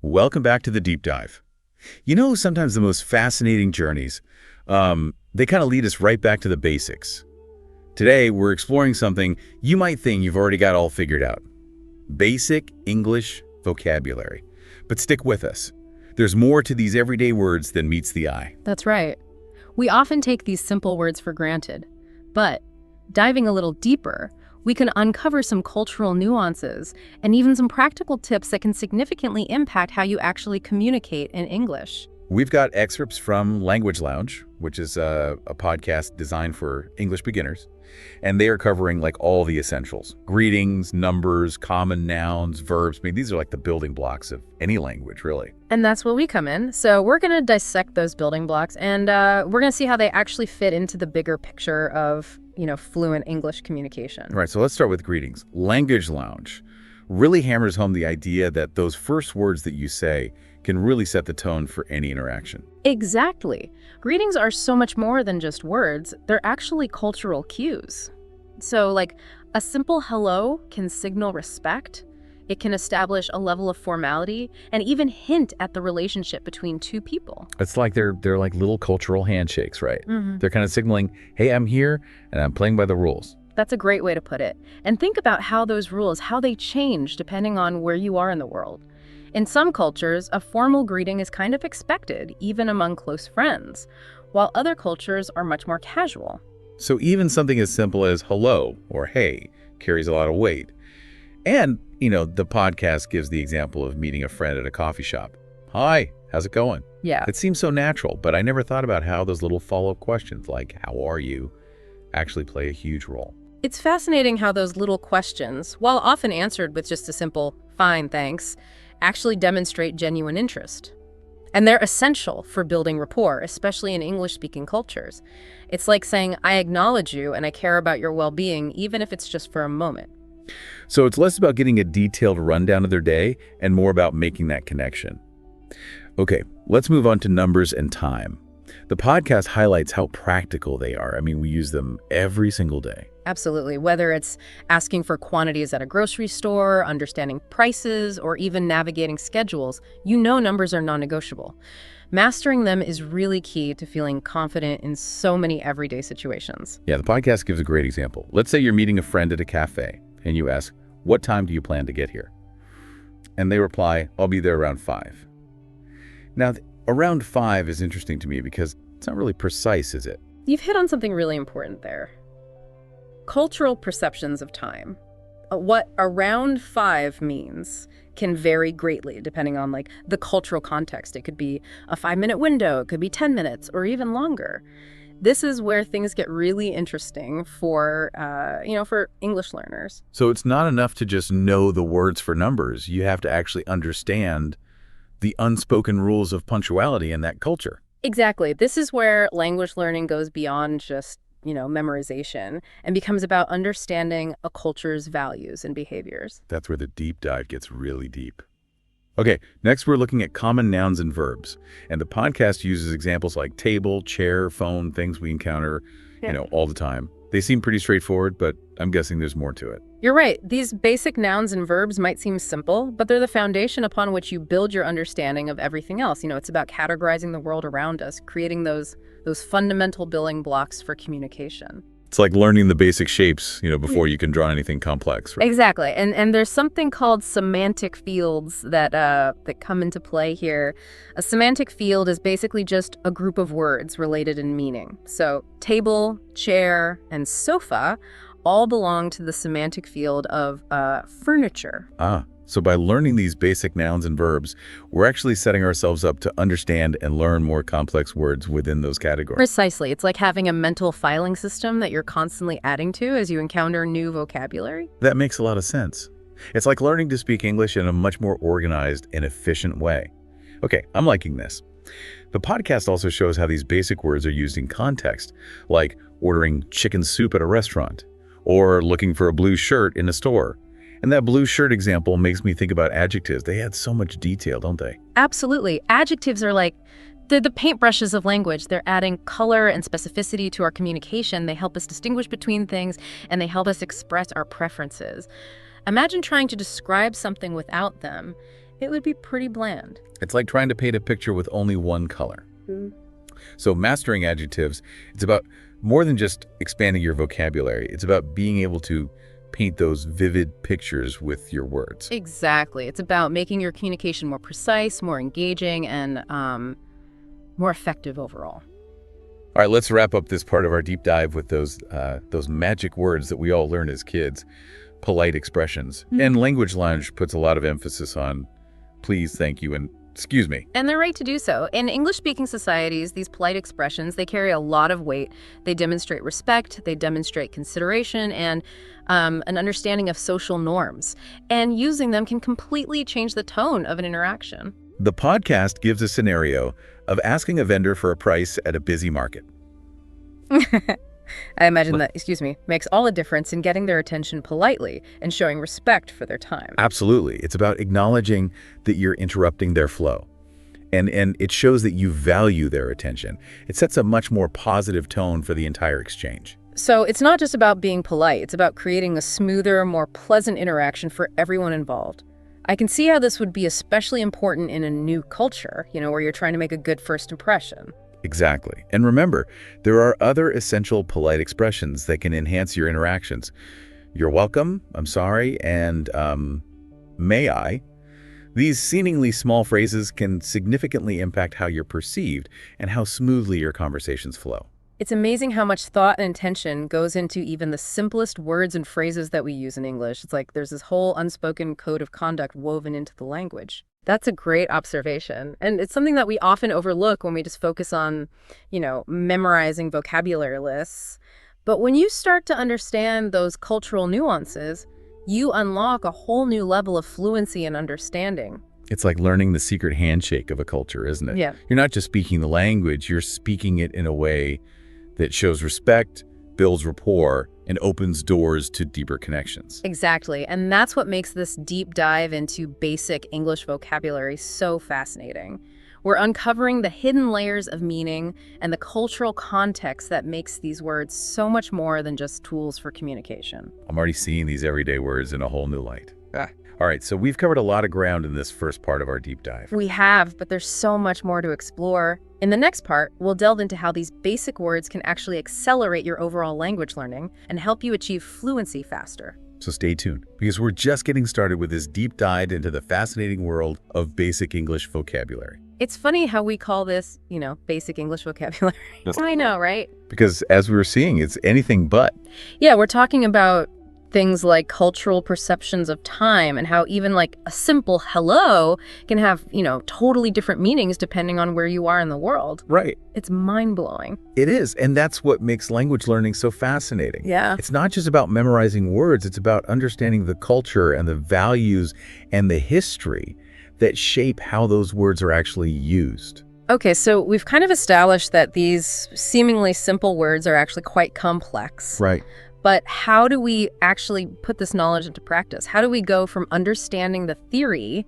Welcome back to the deep dive. Sometimes the most fascinating journeys, they kind of lead us right back to the basics. Today, we're exploring something you might think you've already got all figured out. Basic English vocabulary. But stick with us. There's more to these everyday words than meets the eye. That's right. We often take these simple words for granted. But diving a little deeper, we can uncover some cultural nuances and even some practical tips that can significantly impact how you actually communicate in English. We've got excerpts from Language Lounge, which is a podcast designed for English beginners, and they are covering like all the essentials. Greetings, numbers, common nouns, verbs. I mean, these are like the building blocks of any language, really. And that's where we come in. So we're going to dissect those building blocks, and we're going to see how they actually fit into the bigger picture of, fluent English communication. All right, so let's start with greetings. Language Lounge really hammers home the idea that those first words that you say can really set the tone for any interaction. Exactly. Greetings are so much more than just words. They're actually cultural cues. So, like, a simple hello can signal respect. It can establish a level of formality and even hint at the relationship between two people. It's like they're like little cultural handshakes, right? Mm-hmm. They're kind of signaling, hey, I'm here and I'm playing by the rules. That's a great way to put it. And think about how those rules, how they change depending on where you are in the world. In some cultures, a formal greeting is kind of expected, even among close friends, while other cultures are much more casual. So even something as simple as hello or hey carries a lot of weight. And, the podcast gives the example of meeting a friend at a coffee shop. Hi, how's it going? Yeah. It seems so natural, but I never thought about how those little follow-up questions like, how are you, actually play a huge role. It's fascinating how those little questions, while often answered with just a simple, fine, thanks, actually demonstrate genuine interest. And they're essential for building rapport, especially in English-speaking cultures. It's like saying, I acknowledge you and I care about your well-being, even if it's just for a moment. So it's less about getting a detailed rundown of their day and more about making that connection. Okay, let's move on to numbers and time. The podcast highlights how practical they are. I mean, we use them every single day. Absolutely. Whether it's asking for quantities at a grocery store, understanding prices, or even navigating schedules, numbers are non-negotiable. Mastering them is really key to feeling confident in so many everyday situations. Yeah, the podcast gives a great example. Let's say you're meeting a friend at a cafe and you ask, what time do you plan to get here? And they reply, I'll be there around 5. Now, around 5 is interesting to me because it's not really precise, is it? You've hit on something really important there. Cultural perceptions of time. What around 5 means can vary greatly depending on the cultural context. It could be a 5-minute window, it could be 10 minutes, or even longer. This is where things get really interesting for English learners. So it's not enough to just know the words for numbers. You have to actually understand the unspoken rules of punctuality in that culture. Exactly. This is where language learning goes beyond just memorization and becomes about understanding a culture's values and behaviors. That's where the deep dive gets really deep. Okay, next we're looking at common nouns and verbs. And the podcast uses examples like table, chair, phone, things we encounter, all the time. They seem pretty straightforward, but I'm guessing there's more to it. You're right. These basic nouns and verbs might seem simple, but they're the foundation upon which you build your understanding of everything else. It's about categorizing the world around us, creating those fundamental building blocks for communication. It's like learning the basic shapes, before you can draw anything complex. Right? Exactly. And there's something called semantic fields that come into play here. A semantic field is basically just a group of words related in meaning. So table, chair, and sofa all belong to the semantic field of furniture. So by learning these basic nouns and verbs, we're actually setting ourselves up to understand and learn more complex words within those categories. Precisely. It's like having a mental filing system that you're constantly adding to as you encounter new vocabulary. That makes a lot of sense. It's like learning to speak English in a much more organized and efficient way. Okay, I'm liking this. The podcast also shows how these basic words are used in context, like ordering chicken soup at a restaurant or looking for a blue shirt in a store. And that blue shirt example makes me think about adjectives. They add so much detail, don't they? Absolutely. Adjectives are like the paintbrushes of language. They're adding color and specificity to our communication. They help us distinguish between things, and they help us express our preferences. Imagine trying to describe something without them. it would be pretty bland. It's like trying to paint a picture with only one color. Mm. So mastering adjectives, it's about more than just expanding your vocabulary. It's about being able to paint those vivid pictures with your words. Exactly. It's about making your communication more precise, more engaging, and more effective overall. All right, let's wrap up this part of our deep dive with those magic words that we all learn as kids, polite expressions. Mm-hmm. And Language Lounge puts a lot of emphasis on please, thank you, and excuse me. And they're right to do so. In English-speaking societies, these polite expressions, they carry a lot of weight. They demonstrate respect, they demonstrate consideration, and an understanding of social norms. And using them can completely change the tone of an interaction. The podcast gives a scenario of asking a vendor for a price at a busy market. I imagine that, makes all the difference in getting their attention politely and showing respect for their time. Absolutely. It's about acknowledging that you're interrupting their flow. And it shows that you value their attention. It sets a much more positive tone for the entire exchange. So it's not just about being polite. It's about creating a smoother, more pleasant interaction for everyone involved. I can see how this would be especially important in a new culture, where you're trying to make a good first impression. Exactly. And remember, there are other essential polite expressions that can enhance your interactions. You're welcome, I'm sorry, and may I? These seemingly small phrases can significantly impact how you're perceived and how smoothly your conversations flow. It's amazing how much thought and intention goes into even the simplest words and phrases that we use in English. It's like there's this whole unspoken code of conduct woven into the language. That's a great observation. And it's something that we often overlook when we just focus on, memorizing vocabulary lists. But when you start to understand those cultural nuances, you unlock a whole new level of fluency and understanding. It's like learning the secret handshake of a culture, isn't it? Yeah. You're not just speaking the language, you're speaking it in a way that shows respect, builds rapport, and opens doors to deeper connections. Exactly. And that's what makes this deep dive into basic English vocabulary so fascinating. We're uncovering the hidden layers of meaning and the cultural context that makes these words so much more than just tools for communication. I'm already seeing these everyday words in a whole new light. All right, so we've covered a lot of ground in this first part of our deep dive. We have, but there's so much more to explore. In the next part, we'll delve into how these basic words can actually accelerate your overall language learning and help you achieve fluency faster. So stay tuned, because we're just getting started with this deep dive into the fascinating world of basic English vocabulary. It's funny how we call this, basic English vocabulary. I know, right? Because as we were seeing, it's anything but. Yeah, we're talking about things like cultural perceptions of time and how even like a simple hello can have, totally different meanings depending on where you are in the world. Right. It's mind-blowing. It is, and that's what makes language learning so fascinating. Yeah. It's not just about memorizing words, it's about understanding the culture and the values and the history that shape how those words are actually used. Okay, so we've kind of established that these seemingly simple words are actually quite complex. Right. But how do we actually put this knowledge into practice? How do we go from understanding the theory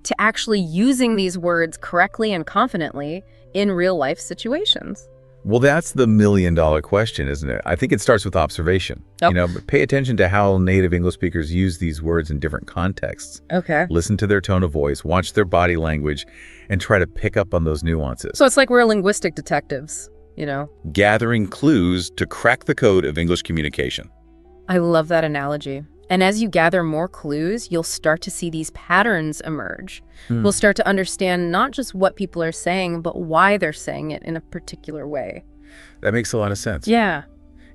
to actually using these words correctly and confidently in real-life situations? Well, that's the million-dollar question, isn't it? I think it starts with observation. Oh. But pay attention to how native English speakers use these words in different contexts. Okay. Listen to their tone of voice, watch their body language, and try to pick up on those nuances. So it's like we're linguistic detectives, Gathering clues to crack the code of English communication. I love that analogy. And as you gather more clues, you'll start to see these patterns emerge. We'll start to understand not just what people are saying, but why they're saying it in a particular way. That makes a lot of sense. Yeah.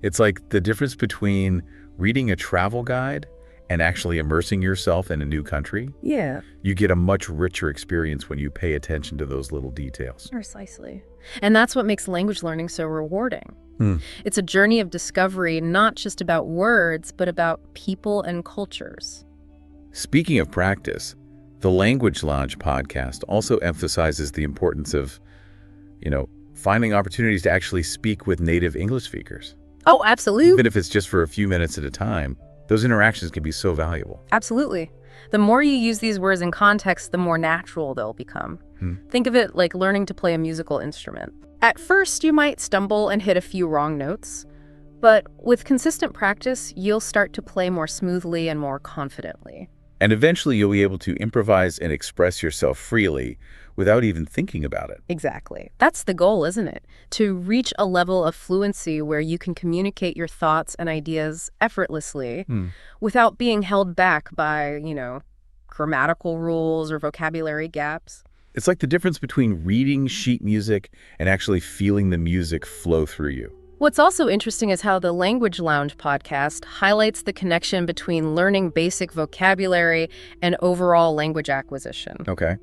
It's like the difference between reading a travel guide and actually immersing yourself in a new country. Yeah. You get a much richer experience when you pay attention to those little details. Precisely. And that's what makes language learning so rewarding. Hmm. It's a journey of discovery, not just about words, but about people and cultures. Speaking of practice, the Language Lounge podcast also emphasizes the importance of, finding opportunities to actually speak with native English speakers. Oh, absolutely. Even if it's just for a few minutes at a time, those interactions can be so valuable. Absolutely. The more you use these words in context, the more natural they'll become. Think of it like learning to play a musical instrument. At first, you might stumble and hit a few wrong notes, but with consistent practice, you'll start to play more smoothly and more confidently. And eventually you'll be able to improvise and express yourself freely without even thinking about it. Exactly. That's the goal, isn't it? To reach a level of fluency where you can communicate your thoughts and ideas effortlessly without being held back by, grammatical rules or vocabulary gaps. It's like the difference between reading sheet music and actually feeling the music flow through you. What's also interesting is how the Language Lounge podcast highlights the connection between learning basic vocabulary and overall language acquisition. Okay.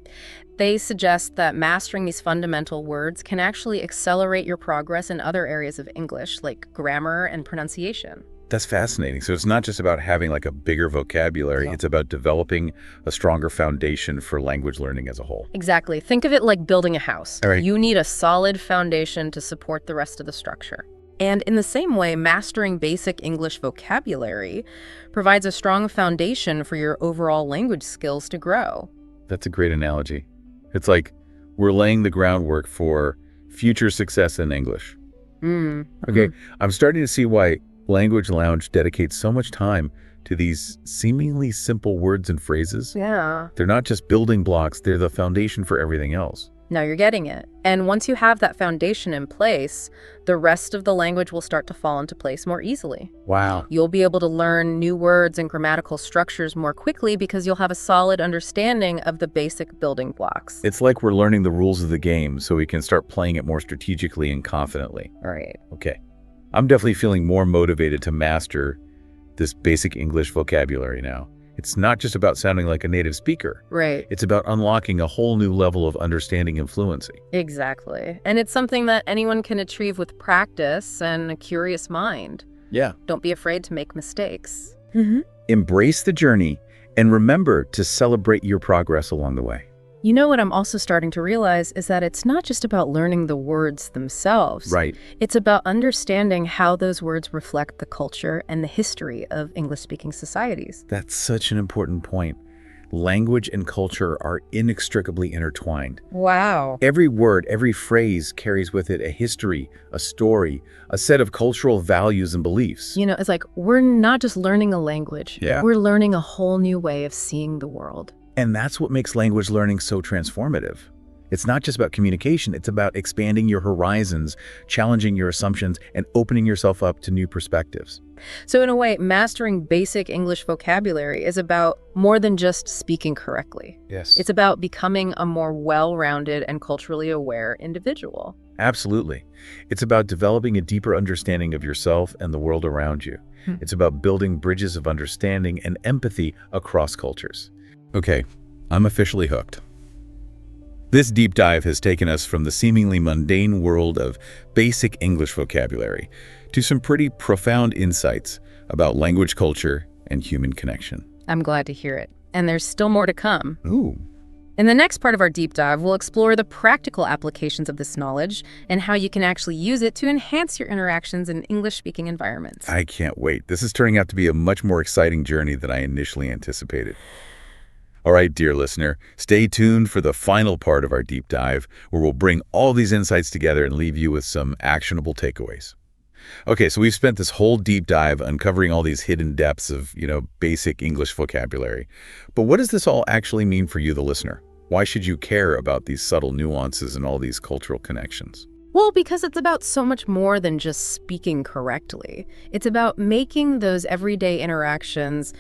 They suggest that mastering these fundamental words can actually accelerate your progress in other areas of English, like grammar and pronunciation. That's fascinating. So it's not just about having like a bigger vocabulary, it's about developing a stronger foundation for language learning as a whole. Exactly. Think of it like building a house. All right. You need a solid foundation to support the rest of the structure. And in the same way, mastering basic English vocabulary provides a strong foundation for your overall language skills to grow. That's a great analogy. It's like we're laying the groundwork for future success in English. Okay, I'm starting to see why Language Lounge dedicates so much time to these seemingly simple words and phrases. Yeah. They're not just building blocks, they're the foundation for everything else. Now you're getting it. And once you have that foundation in place, the rest of the language will start to fall into place more easily. Wow. You'll be able to learn new words and grammatical structures more quickly because you'll have a solid understanding of the basic building blocks. It's like we're learning the rules of the game so we can start playing it more strategically and confidently. All right. Okay. I'm definitely feeling more motivated to master this basic English vocabulary now. It's not just about sounding like a native speaker. Right. It's about unlocking a whole new level of understanding and fluency. Exactly. And it's something that anyone can achieve with practice and a curious mind. Yeah. Don't be afraid to make mistakes. Embrace the journey and remember to celebrate your progress along the way. You know what I'm also starting to realize is that it's not just about learning the words themselves. Right. It's about understanding how those words reflect the culture and the history of English-speaking societies. That's such an important point. Language and culture are inextricably intertwined. Wow. Every word, every phrase carries with it a history, a story, a set of cultural values and beliefs. It's like we're not just learning a language. Yeah. We're learning a whole new way of seeing the world. And that's what makes language learning so transformative. It's not just about communication, it's about expanding your horizons, challenging your assumptions, and opening yourself up to new perspectives. So in a way, mastering basic English vocabulary is about more than just speaking correctly. Yes. It's about becoming a more well-rounded and culturally aware individual. Absolutely. It's about developing a deeper understanding of yourself and the world around you. It's about building bridges of understanding and empathy across cultures. Okay, I'm officially hooked. This deep dive has taken us from the seemingly mundane world of basic English vocabulary to some pretty profound insights about language, culture, and human connection. I'm glad to hear it. And there's still more to come. Ooh. In the next part of our deep dive, we'll explore the practical applications of this knowledge and how you can actually use it to enhance your interactions in English-speaking environments. I can't wait. This is turning out to be a much more exciting journey than I initially anticipated. All right, dear listener, stay tuned for the final part of our deep dive, where we'll bring all these insights together and leave you with some actionable takeaways. Okay, so we've spent this whole deep dive uncovering all these hidden depths of, basic English vocabulary. But what does this all actually mean for you, the listener? Why should you care about these subtle nuances and all these cultural connections? Well, because it's about so much more than just speaking correctly. It's about making those everyday interactions,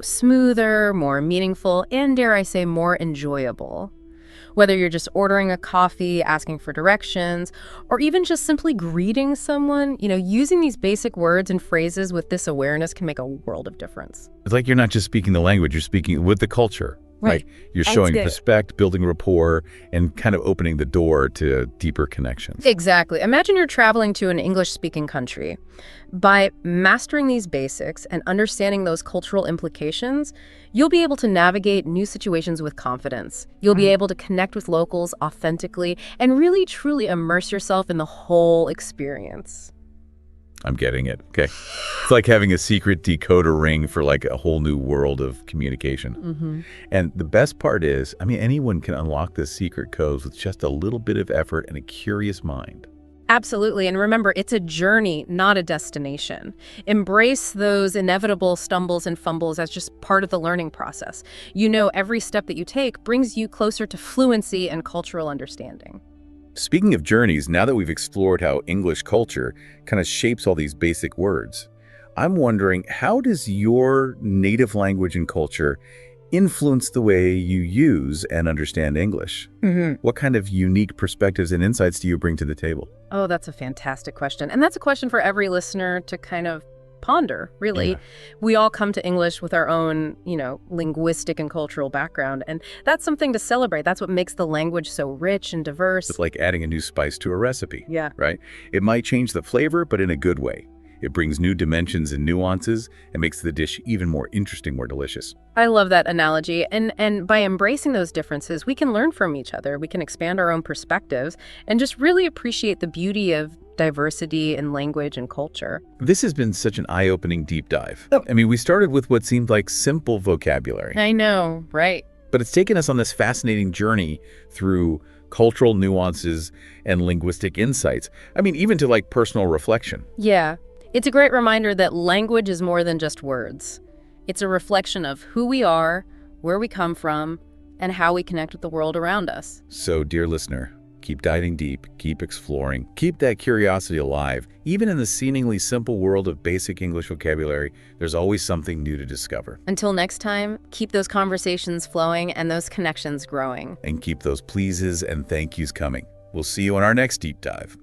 smoother, more meaningful, and dare I say, more enjoyable. Whether you're just ordering a coffee, asking for directions, or even just simply greeting someone, using these basic words and phrases with this awareness can make a world of difference. It's like you're not just speaking the language, you're speaking with the culture. Right. You're showing respect, building rapport, and kind of opening the door to deeper connections. Exactly. Imagine you're traveling to an English-speaking country. By mastering these basics and understanding those cultural implications, you'll be able to navigate new situations with confidence. You'll be able to connect with locals authentically and really, truly immerse yourself in the whole experience. I'm getting it. Okay. It's like having a secret decoder ring for like a whole new world of communication. And the best part is, anyone can unlock this secret codes with just a little bit of effort and a curious mind. Absolutely. And remember, it's a journey, not a destination. Embrace those inevitable stumbles and fumbles as just part of the learning process. You know, every step that you take brings you closer to fluency and cultural understanding. Speaking of journeys, now that we've explored how English culture kind of shapes all these basic words, I'm wondering, how does your native language and culture influence the way you use and understand English? What kind of unique perspectives and insights do you bring to the table? Oh, that's a fantastic question. And that's a question for every listener to kind of ponder, really. Yeah. We all come to English with our own, linguistic and cultural background, and that's something to celebrate. That's what makes the language so rich and diverse. It's like adding a new spice to a recipe, Yeah. right? It might change the flavor, but in a good way. It brings new dimensions and nuances and makes the dish even more interesting, more delicious. I love that analogy. And by embracing those differences, we can learn from each other. We can expand our own perspectives and just really appreciate the beauty of diversity in language and culture. This has been such an eye-opening deep dive. Oh. I mean, we started with what seemed like simple vocabulary, I know, right? but it's taken us on this fascinating journey through cultural nuances and linguistic insights. I mean, even to like personal reflection. Yeah. It's a great reminder that language is more than just words. It's a reflection of who we are, where we come from, and how we connect with the world around us. So, dear listener, keep diving deep, keep exploring, keep that curiosity alive. Even in the seemingly simple world of basic English vocabulary, there's always something new to discover. Until next time, keep those conversations flowing and those connections growing. And keep those pleases and thank yous coming. We'll see you on our next deep dive.